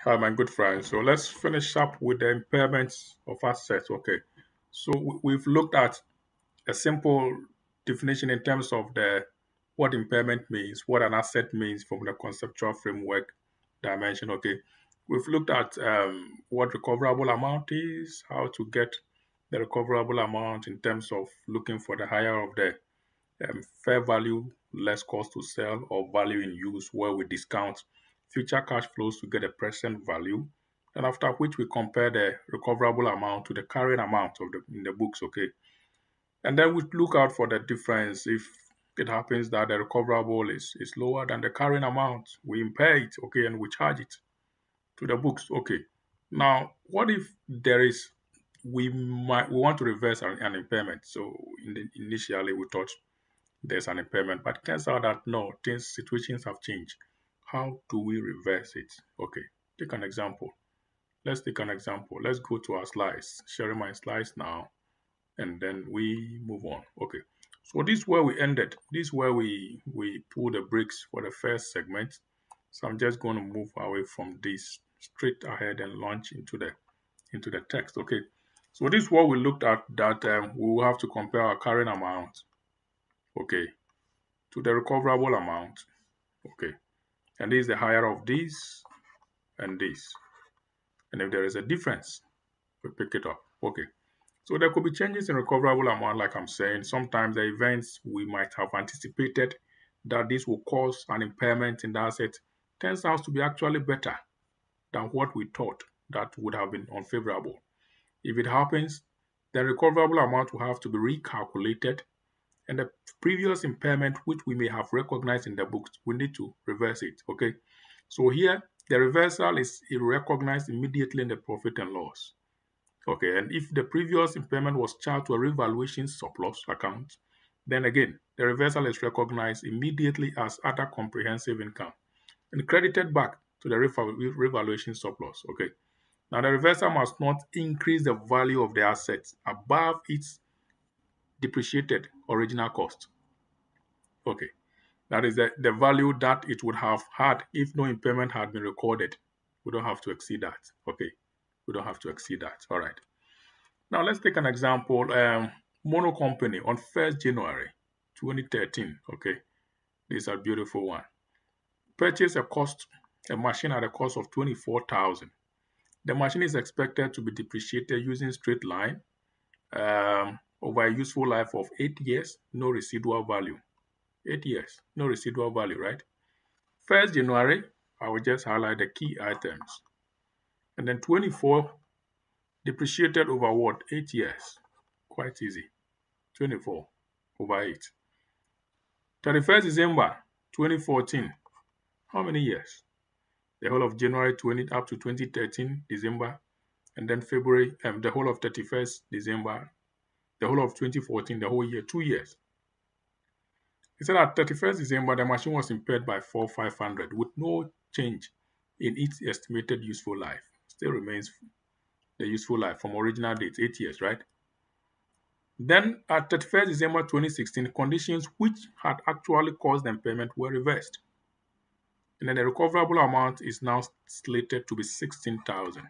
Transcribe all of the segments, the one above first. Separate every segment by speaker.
Speaker 1: Hi, my good friend. So let's finish up with the impairments of assets. Okay. So we've looked at a simple definition in terms of the what impairment means, what an asset means from the conceptual framework dimension. Okay. We've looked at what recoverable amount is, how to get the recoverable amount in terms of looking for the higher of the fair value, less cost to sell, or value in use, where we discount future cash flows to get a present value. And after which we compare the recoverable amount to the carrying amount of in the books, okay? And then we look out for the difference. If it happens that the recoverable is lower than the carrying amount, we impair it, okay, and we charge it to the books, okay. Now, what if there is we want to reverse an impairment? So initially we thought there's an impairment, but it turns out that no, things situations have changed. How do we reverse it? Okay, take an example. Let's take an example. Let's go to our slides, sharing my slides now, and then we move on. Okay, so this is where we ended. This is where we pull the brakes for the first segment. So I'm just going to move away from this straight ahead and launch into the text. Okay, so this is what we looked at, that we will have to compare our current amount, okay, to the recoverable amount. Okay, and this is the higher of this and this. And if there is a difference, we pick it up. Okay, so there could be changes in recoverable amount, like I'm saying. Sometimes the events we might have anticipated that this will cause an impairment in the asset turns out to be actually better than what we thought that would have been unfavorable. If it happens, the recoverable amount will have to be recalculated, and the previous impairment which we may have recognized in the books, we need to reverse it. Okay, so here the reversal is recognized immediately in the profit and loss. Okay, and if the previous impairment was charged to a revaluation surplus account, then again the reversal is recognized immediately as other comprehensive income and credited back to the revaluation surplus. Okay, now the reversal must not increase the value of the assets above its depreciated original cost. Okay, that is the value that it would have had if no impairment had been recorded. We don't have to exceed that. Okay, we don't have to exceed that. All right. Now let's take an example. Mono company on 1st January 2013. Okay, this is a beautiful one. Purchase a machine at a cost of 24,000. The machine is expected to be depreciated using straight line over a useful life of 8 years, no residual value. 8 years, no residual value, right? 1st January, I will just highlight the key items. And then 24 depreciated over what? 8 years. Quite easy. 24 over 8. 31st December 2014. How many years? The whole of January 20 up to 2013 December, and then February, the whole of 31st December, the whole of 2014, the whole year, 2 years. He said at 31st December, the machine was impaired by 4,500 with no change in its estimated useful life. Still remains the useful life from original date, 8 years, right? Then at 31st December 2016, conditions which had actually caused the impairment were reversed. And then the recoverable amount is now slated to be 16,000.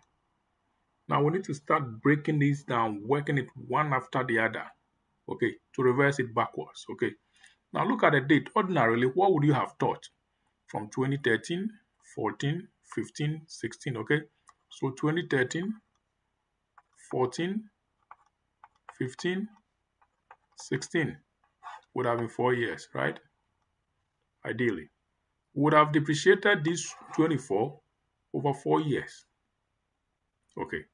Speaker 1: Now we need to start breaking this down, working it one after the other, okay, to reverse it backwards, okay. Now look at the date. Ordinarily, what would you have thought from 2013, 14, 15, 16, okay? So 2013, 14, 15, 16 would have been 4 years, right? Ideally. We would have depreciated this 24 over 4 years. Okay.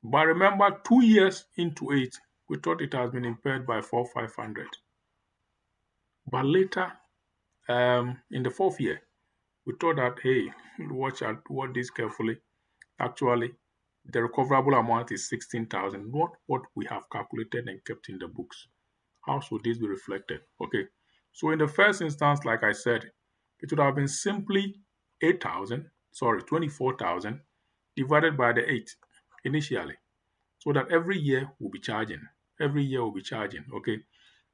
Speaker 1: But remember, 2 years into it, we thought it has been impaired by 4,500. But later, in the 4th year, we thought that, hey, watch this carefully. Actually, the recoverable amount is 16,000, not what we have calculated and kept in the books. How should this be reflected? Okay, so in the first instance, like I said, it would have been simply 24,000 divided by the 8 initially, so that every year we'll be charging. Every year we'll be charging, okay?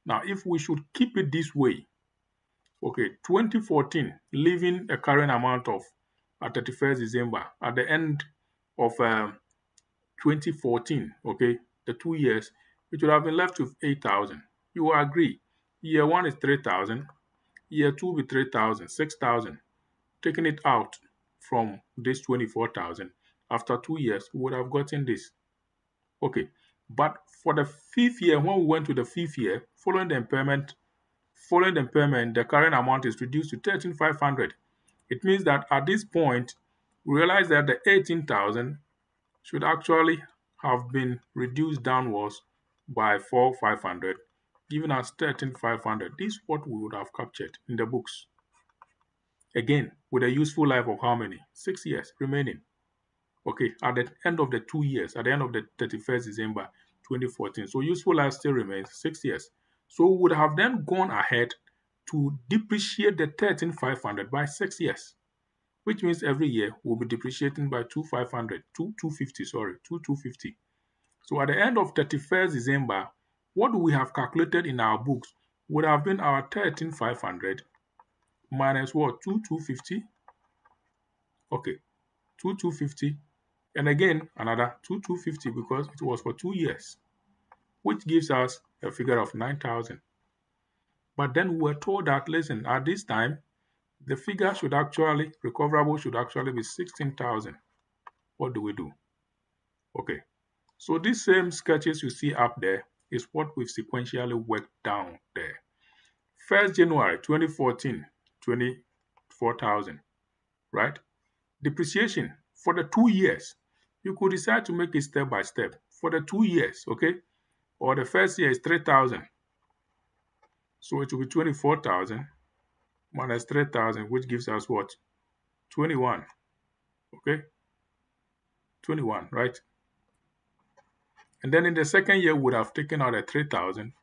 Speaker 1: Now, if we should keep it this way, okay, 2014, leaving a current amount of at 31st December, at the end of 2014, okay, the 2 years, it would have been left with 8,000. You will agree. Year one is 3,000. Year two will be 3,000, 6,000. Taking it out from this 24,000, after 2 years, we would have gotten this. Okay. But for the fifth year, when we went to the fifth year, following the impairment, the current amount is reduced to 13,500. It means that at this point, we realize that the 18,000 should actually have been reduced downwards by 4,500, giving us 13,500. This is what we would have captured in the books. Again, with a useful life of how many? 6 years remaining. Okay, at the end of the 2 years, at the end of the 31st December 2014. So useful life still remains 6 years. So we would have then gone ahead to depreciate the 13,500 by 6 years, which means every year we'll be depreciating by 2,250. So at the end of 31st December, what we have calculated in our books would have been our 13,500 minus what? 2,250. Okay, 2,250. And again, another 2,250 because it was for 2 years, which gives us a figure of 9,000. But then we were told that, listen, at this time, the figure recoverable should actually be 16,000. What do we do? Okay, so these same sketches you see up there is what we've sequentially worked down there. 1st January 2014, 24,000, right? Depreciation for the 2 years. You could decide to make it step by step for the 2 years, okay? Or the first year is 3,000. So it will be 24,000 minus 3,000, which gives us what? 21, okay? 21, right? And then in the second year, we would have taken out a 3,000,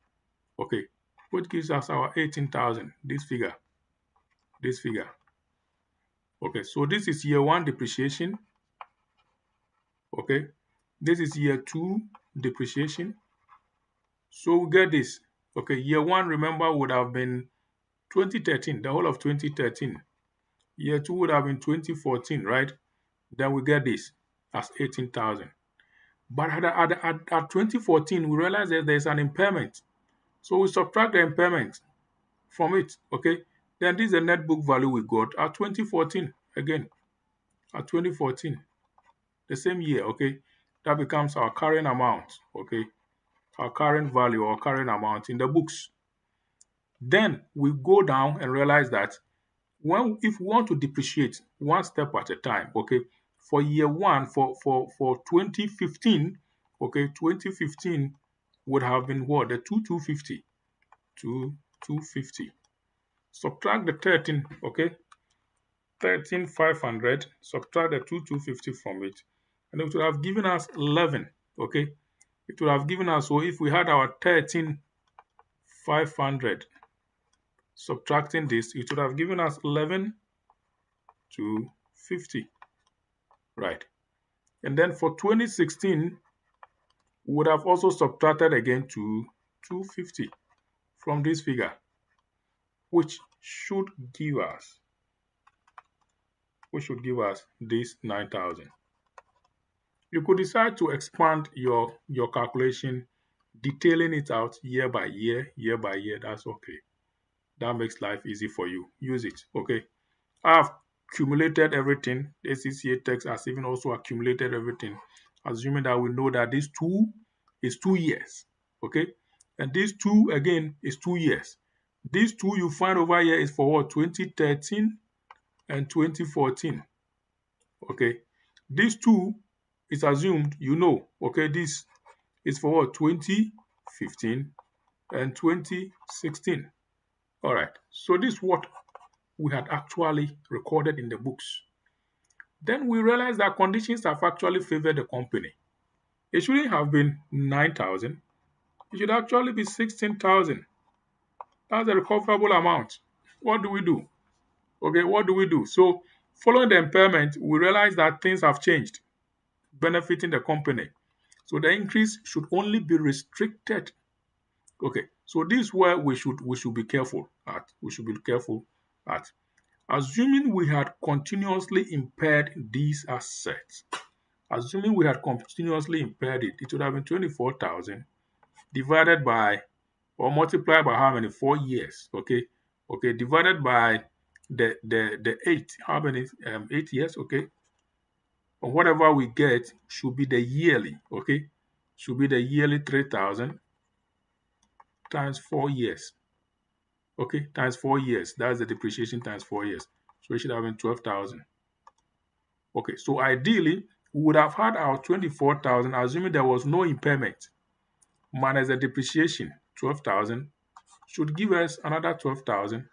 Speaker 1: okay? Which gives us our 18,000, this figure. Okay, so this is year one depreciation, okay? This is year two depreciation. So we get this. Okay, year one, remember, would have been 2013, the whole of 2013. Year two would have been 2014, right? Then we get this as 18,000. But at 2014, we realize that there's an impairment. So we subtract the impairment from it, okay? Then this is the net book value we got at 2014, again, at 2014, the same year, okay? That becomes our current amount, okay? Our current value or current amount in the books. Then we go down and realize that if we want to depreciate one step at a time, okay, for year one, for 2015, okay, 2015 would have been what? The 2,250. Subtract the 13, okay, 13,500, subtract the 2,250 from it, and it would have given us 11, okay. It would have given us, so if we had our 13,500, subtracting this, it would have given us 11,250, right? And then for 2016, we would have also subtracted again to 250 from this figure, which should give us this 9,000. You could decide to expand your calculation, detailing it out year by year. That's okay. That makes life easy for you. Use it, okay? I've accumulated everything. The ACCA text has even also accumulated everything, assuming that we know that this 2 is 2 years, okay? And this 2 again is 2 years. This 2 you find over here is for what? 2013 and 2014, okay? This 2 is assumed, you know, okay? This is for what? 2015 and 2016. All right, so this is what we had actually recorded in the books. Then we realized that conditions have actually favored the company. It shouldn't have been 9,000. It should actually be 16,000. That's the recoverable amount. What do we do? Okay, what do we do? So following the impairment, we realized that things have changed, benefiting the company. So the increase should only be restricted. Okay, so this is where we should be careful at. Assuming we had continuously impaired these assets, assuming we had continuously impaired it, it would have been 24,000 divided by or multiplied by how many? 4 years. Okay. Okay. Divided by the 8. How many? 8 years. Okay. And whatever we get should be the yearly. Okay. Should be the yearly 3,000 times 4 years. Okay. Times 4 years. That's the depreciation times 4 years. So it should have been 12,000. Okay. So ideally, we would have had our 24,000, assuming there was no impairment, minus the depreciation, 12,000, should give us another 12,000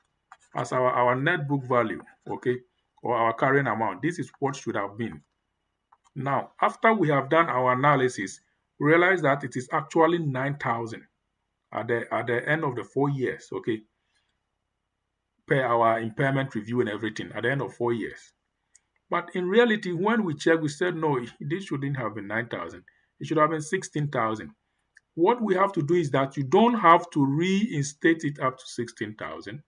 Speaker 1: as our net book value, okay, or our carrying amount. This is what should have been. Now, after we have done our analysis, we realize that it is actually 9,000 at the end of the 4 years, okay, per our impairment review and everything at the end of 4 years. But in reality, when we checked, we said, no, this shouldn't have been 9,000. It should have been 16,000. What we have to do is that you don't have to reinstate it up to 16,000.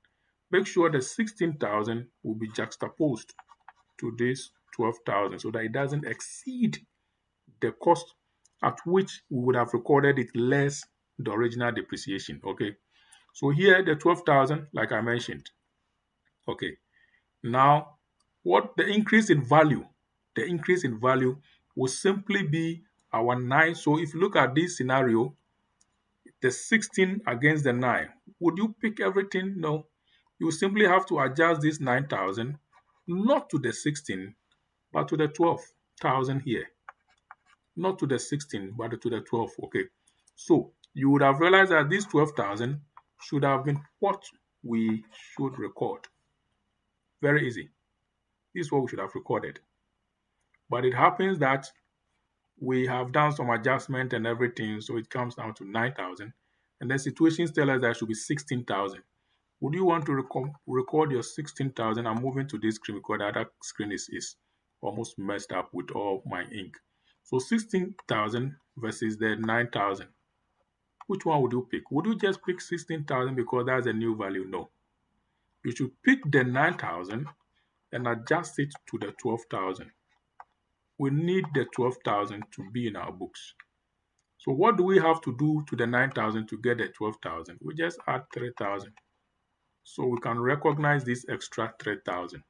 Speaker 1: Make sure the 16,000 will be juxtaposed to this 12,000 so that it doesn't exceed the cost at which we would have recorded it less the original depreciation. Okay. So here the 12,000, like I mentioned. Okay. Now, what the increase in value? The increase in value will simply be our 9. So if you look at this scenario, the 16 against the 9, would you pick everything? No. You simply have to adjust this 9,000 not to the 16 but to the 12,000 here. Not to the 16 but to the 12. Okay. So you would have realized that this 12,000 should have been what we should record. Very easy. This is what we should have recorded. But it happens that we have done some adjustment and everything, so it comes down to 9,000. And then situations tell us that it should be 16,000. Would you want to record your 16,000? I'm moving to this screen because the other screen is almost messed up with all my ink. So 16,000 versus the 9,000. Which one would you pick? Would you just pick 16,000 because that's a new value? No. You should pick the 9,000 and adjust it to the 12,000. We need the 12,000 to be in our books. So what do we have to do to the 9,000 to get the 12,000? We just add 3,000. So we can recognize this extra 3,000.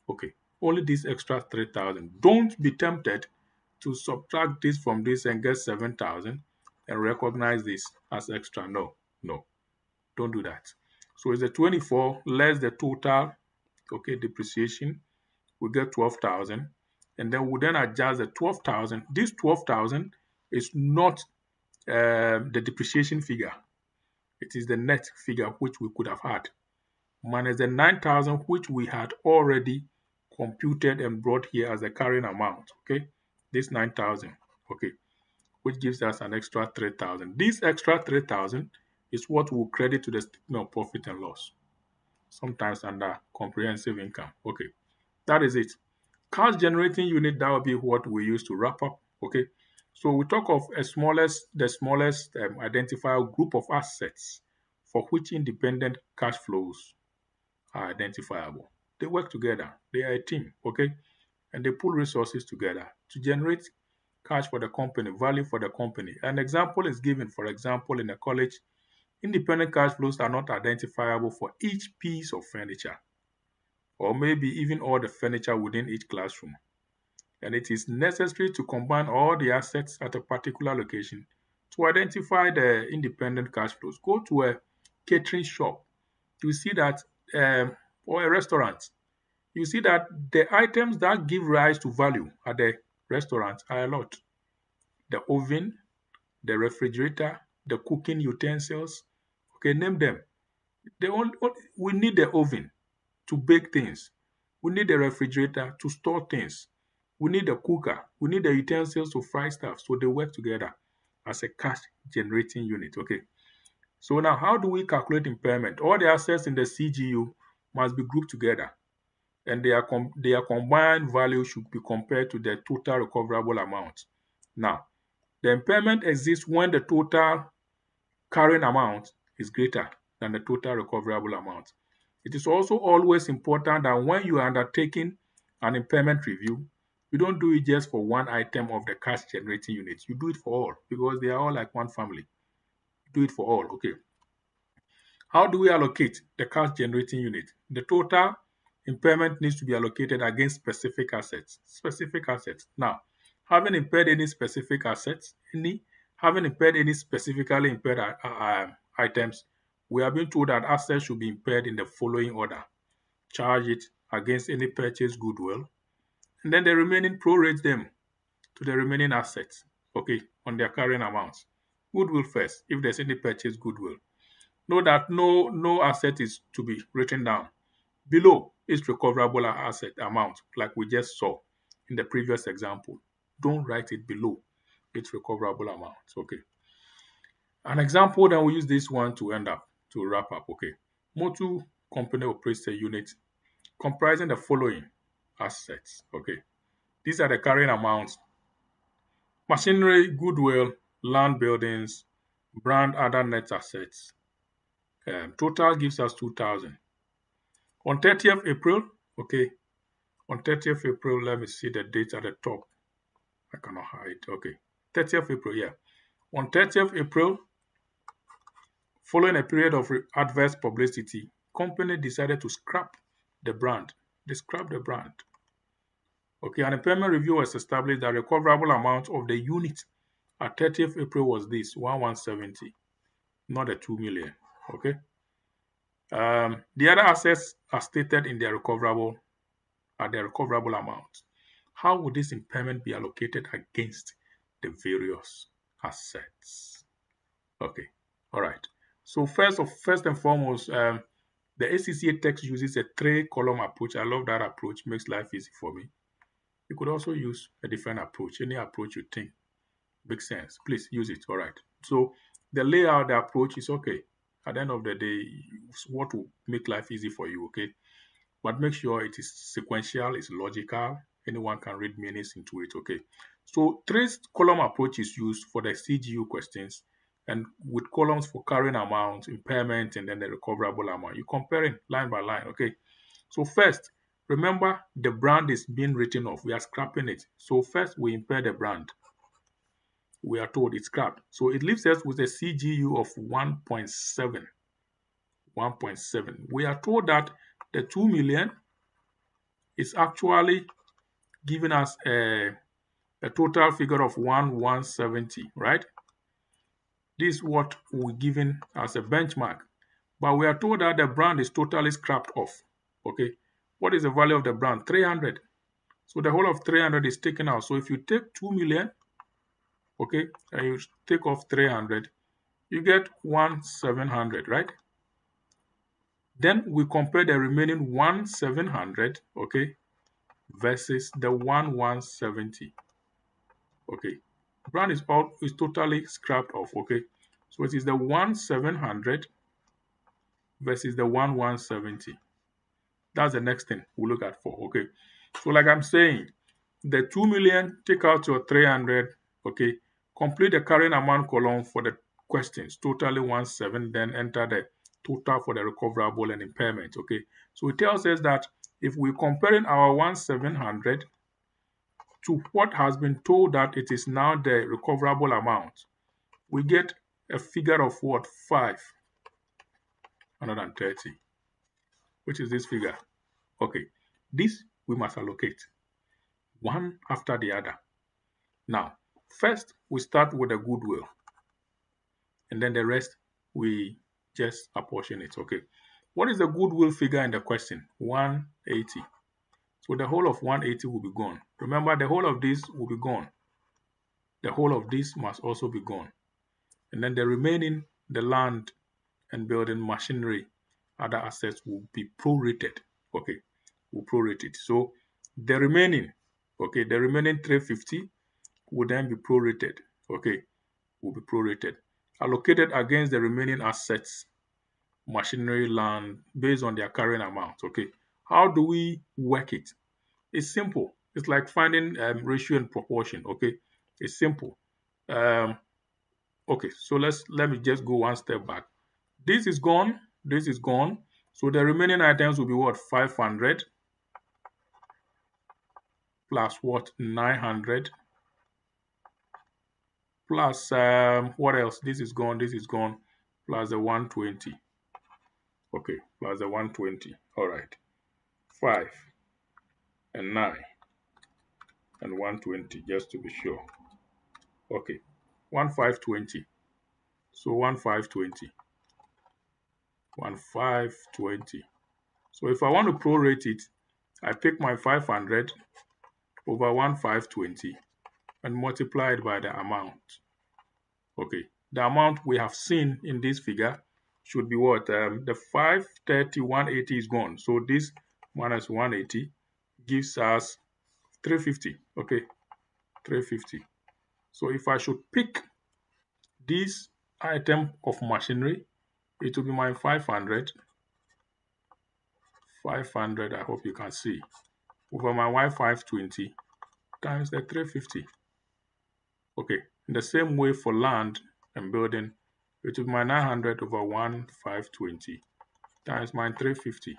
Speaker 1: Okay, only this extra 3,000. Don't be tempted to subtract this from this and get 7,000 and recognize this as extra. No, don't do that. So it's the 24 less the total, okay, depreciation. We get 12,000. And then we then adjust the 12,000. This 12,000 is not the depreciation figure. It is the net figure which we could have had, minus the 9,000 which we had already computed and brought here as a carrying amount. Okay, this 9,000. Okay, which gives us an extra 3,000. This extra 3,000 is what we'll credit to the statement of profit and loss, sometimes under comprehensive income. Okay, that is it. Cash generating unit, that will be what we use to wrap up. Okay, so we talk of the smallest identifiable group of assets for which independent cash flows are identifiable. They work together. They are a team. Okay, and they pull resources together to generate cash for the company, value for the company. An example is given. For example, in a college, independent cash flows are not identifiable for each piece of furniture, or maybe even all the furniture within each classroom. And it is necessary to combine all the assets at a particular location to identify the independent cash flows. Go to a catering shop, you see that, or a restaurant, you see that the items that give rise to value at the restaurant are a lot. The oven, the refrigerator, the cooking utensils, okay, name them. We need the oven to bake things. We need the refrigerator to store things. We need the cooker. We need the utensils to fry stuff. So they work together as a cash generating unit. Okay. So now how do we calculate impairment? All the assets in the CGU must be grouped together, and their combined value should be compared to the total recoverable amount. Now, the impairment exists when the total carrying amount is greater than the total recoverable amount. It is also always important that when you are undertaking an impairment review, you don't do it just for one item of the cash generating unit. You do it for all because they are all like one family. You do it for all. Okay. How do we allocate the cash generating unit? The total impairment needs to be allocated against specific assets. Specific assets. Now, having impaired any specific assets, having impaired any specifically impaired items, we have been told that assets should be impaired in the following order. Charge it against any purchased goodwill, and then the remaining prorate them to the remaining assets, okay, on their carrying amounts. Goodwill first, if there's any purchased goodwill. Know that no asset is to be written down below its recoverable asset amount, like we just saw in the previous example. Don't write it below its recoverable amount. Okay. An example, then we use this one to end up, to wrap up. Okay. Motor company operates a unit comprising the following assets. Okay. These are the carrying amounts: machinery, goodwill, land, buildings, brand, other net assets. Total gives us 2,000. On 30th April, okay, on 30th April, let me see the date at the top. I cannot hide. Okay, 30th April, yeah. On 30th April, following a period of adverse publicity, company decided to scrap the brand. They scrapped the brand. Okay, an impairment review was established that recoverable amount of the unit at 30th April was this, 1,170, not the 2 million. Okay. The other assets are stated in their recoverable amount. How would this impairment be allocated against the various assets? Okay, all right. So first and foremost, the ACCA text uses a 3-column approach. I love that approach. Makes life easy for me. You could also use a different approach. Any approach you think makes sense, please use it. All right. So the layout, the approach is okay. At the end of the day, what will make life easy for you, okay? But make sure it is sequential, it's logical. Anyone can read meanings into it, okay? So 3-column approach is used for the CGU questions, and with columns for carrying amount, impairment, and then the recoverable amount. You're comparing line by line, okay? So first, remember the brand is being written off. We are scrapping it. So first we impair the brand. We are told it's scrapped. So it leaves us with a CGU of 1.7. 1.7. We are told that the 2 million is actually giving us a total figure of 1,170, right? This is what we're given as a benchmark. But we are told that the brand is totally scrapped off. Okay. What is the value of the brand? 300. So the whole of 300 is taken out. So if you take 2 million, okay, and you take off 300, you get 1,700, right? Then we compare the remaining 1,700, okay, versus the 1,170. Okay, brand is totally scrapped off. Okay, so it is the 1,700 versus the 1,170. That's the next thing we look at for. Okay, so like I'm saying, the 2 million, take out your 300. Okay, complete the carrying amount column for the questions, totally 1,700, then enter the total for the recoverable and impairment. Okay, so it tells us that if we're comparing our 1,700 to what has been told that it is now the recoverable amount, we get a figure of what? 530, which is this figure. Okay, this we must allocate one after the other. Now, first we start with the goodwill, and then the rest we just apportion it. Okay, what is the goodwill figure in the question? 180. So the whole of 180 will be gone. Remember, the whole of this will be gone. The whole of this must also be gone. And then the remaining, the land and building, machinery, other assets will be prorated. Okay, will prorate it. So the remaining, okay, the remaining 350 will then be prorated. Okay, will be prorated. Allocated against the remaining assets, machinery, land, based on their carrying amount. Okay, how do we work it? It's simple. It's like finding ratio and proportion. Okay, it's simple. Okay, so let me just go one step back. This is gone. This is gone. So the remaining items will be what? 500 plus what? 900 plus what else? This is gone, plus the 120. Okay, plus the 120. All right. 5 and 9 and 120 just to be sure. Okay. 1520. So 1520. 1520. So if I want to prorate it, I pick my 500 over 1520 and multiply it by the amount. Okay, the amount we have seen in this figure should be what? The 530, 180 is gone. So this minus 180 gives us 350. Okay, 350. So if I should pick this item of machinery, it will be my 500. 500, I hope you can see, over my Y520 times the 350. Okay, in the same way for land and building, it will be my 900 over 1520 times my 350.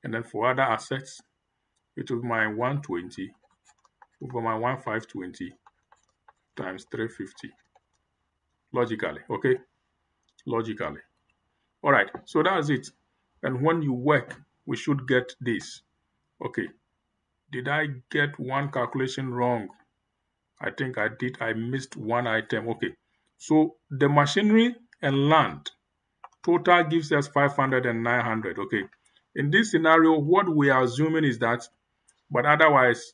Speaker 1: And then for other assets, it will be my 120 over my 1520 times 350. Logically, okay? Logically. All right, so that's it. And when you work, we should get this. Okay, did I get one calculation wrong? I think I did. I missed one item. Okay, so the machinery and land total gives us 500 and 900. Okay, in this scenario, what we are assuming is that, but otherwise,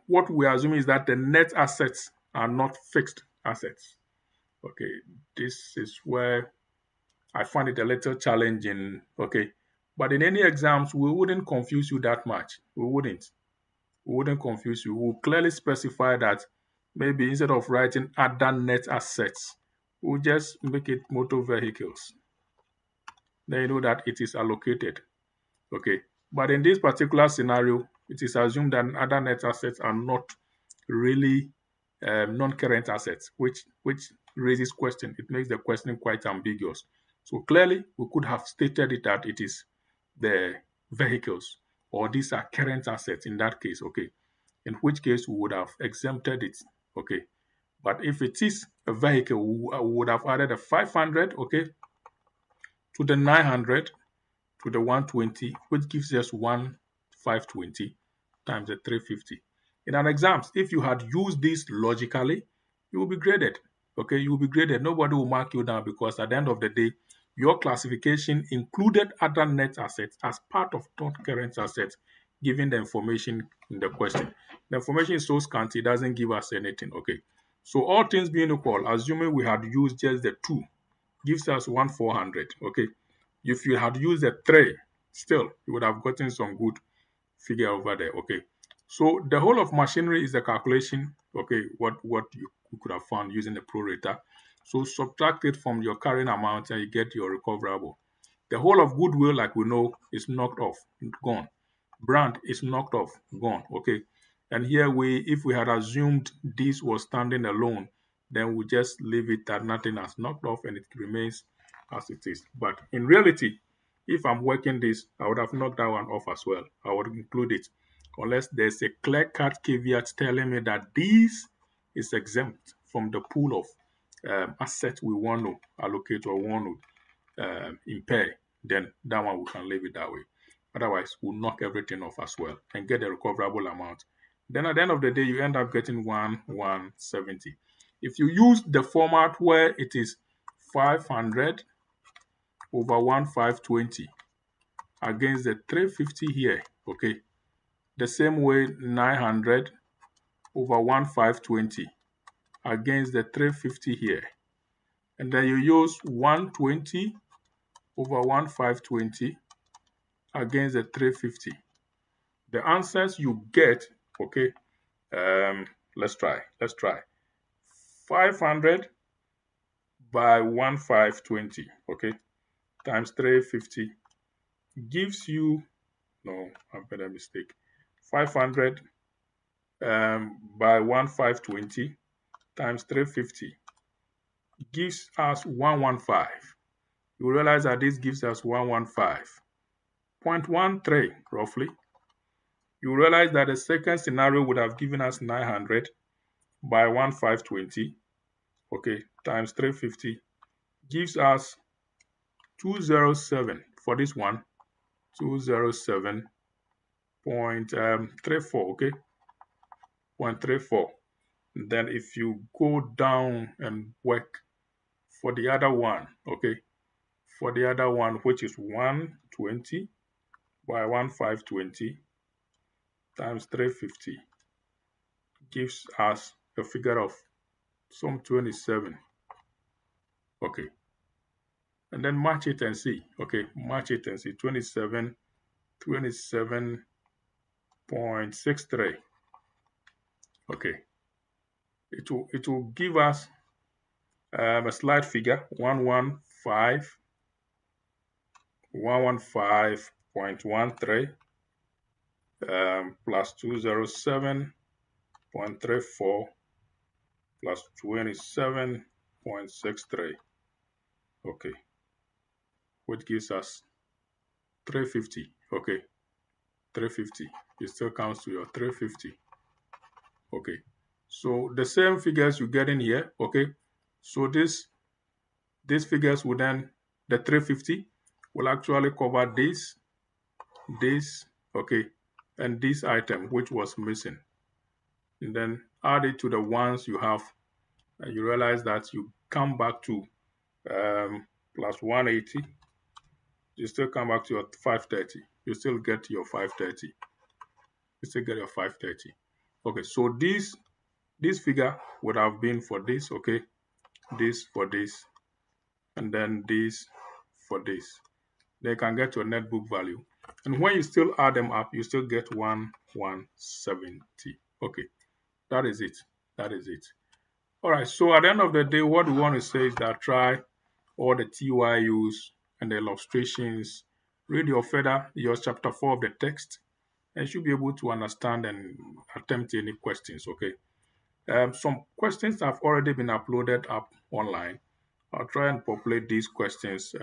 Speaker 1: what we are assuming is that the net assets are not fixed assets. Okay, this is where I find it a little challenging. Okay, but in any exams, we wouldn't confuse you that much. We wouldn't confuse you. We'll clearly specify that maybe instead of writing other net assets, we'll just make it motor vehicles. Then you know that it is allocated. Okay. But in this particular scenario, it is assumed that other net assets are not really non-current assets, which raises question. It makes the question quite ambiguous. So clearly, we could have stated it that it is the vehicles, or these are current assets in that case, okay, in which case we would have exempted it, okay. But if it is a vehicle, we would have added a 500, okay, to the 900 to the 120, which gives us 1520 times the 350. In an exams, if you had used this logically, you will be graded. Okay, you will be graded. Nobody will mark you down because at the end of the day, your classification included other net assets as part of non-current assets, given the information in the question. The information is so scanty, it doesn't give us anything. Okay, so all things being equal, assuming we had used just the 2, gives us 1400. Okay, if you had used the 3, still you would have gotten some good figure over there. Okay, so the whole of machinery is the calculation. Okay, what you could have found using the prorater. So subtract it from your carrying amount and you get your recoverable. The whole of goodwill, like we know, is knocked off, gone. Brand is knocked off, gone. Okay, and here if we had assumed this was standing alone, then we just leave it that nothing has knocked off and it remains as it is. But in reality, if I'm working this, I would have knocked that one off as well. I would include it unless there's a clear-cut caveat telling me that this is exempt from the pool of assets we want to allocate or want to impair, then that one we can leave it that way. Otherwise, we'll knock everything off as well and get the recoverable amount. Then at the end of the day, you end up getting 170. If you use the format where it is 500 over 1520 against the 350 here, okay, the same way 900 over 1520 against the 350 here, and then you use 120 over 1520 against the 350. The answers you get, okay, let's try 500 by 1520, okay, times 350 gives you, no, I've made a mistake, 500 by 1520 times 350 gives us 115. you realize that this gives us 115.13 roughly. You realize that the second scenario would have given us 900 by 1520, okay, times 350 gives us 207 for this one, 207.34, okay, 0.34. Then if you go down and work for the other one, okay, for the other one, which is 120 by 1520 times 350 gives us a figure of some 27. Okay. And then match it and see. Okay, match it and see. 27.63. Okay. It will give us a slide figure 115.13 plus 207.34 plus 27.63. Okay, which gives us 350. Okay, 350. It still comes to your 350. Okay, so the same figures you get in here. Okay, so these figures will then, the 350 will actually cover this, okay, and this item which was missing. And then add it to the ones you have, and you realize that you come back to plus 180. You still come back to your 530. You still get your 530. You still get your 530. Okay, so this figure would have been for this, okay, this for this, and then this for this. They can get your net book value. And when you still add them up, you still get 1170. Okay, that is it. That is it. All right, so at the end of the day, what we want to say is that try all the TYUs and the illustrations. Read your chapter 4 of the text, and you should be able to understand and attempt any questions, okay? Some questions have already been uploaded up online. I'll try and populate these questions.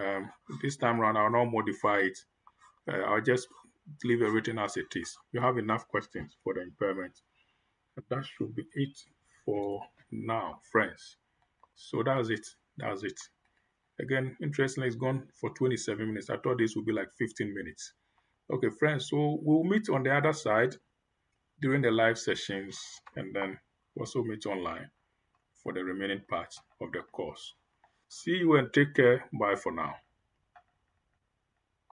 Speaker 1: This time around, I'll not modify it. I'll just leave everything as it is. You have enough questions for the impairment. That should be it for now, friends. So that's it. That's it. Again, interestingly, it's gone for 27 minutes. I thought this would be like 15 minutes. Okay, friends, so we'll meet on the other side during the live sessions and then also meet online for the remaining part of the course. See you and take care. Bye for now.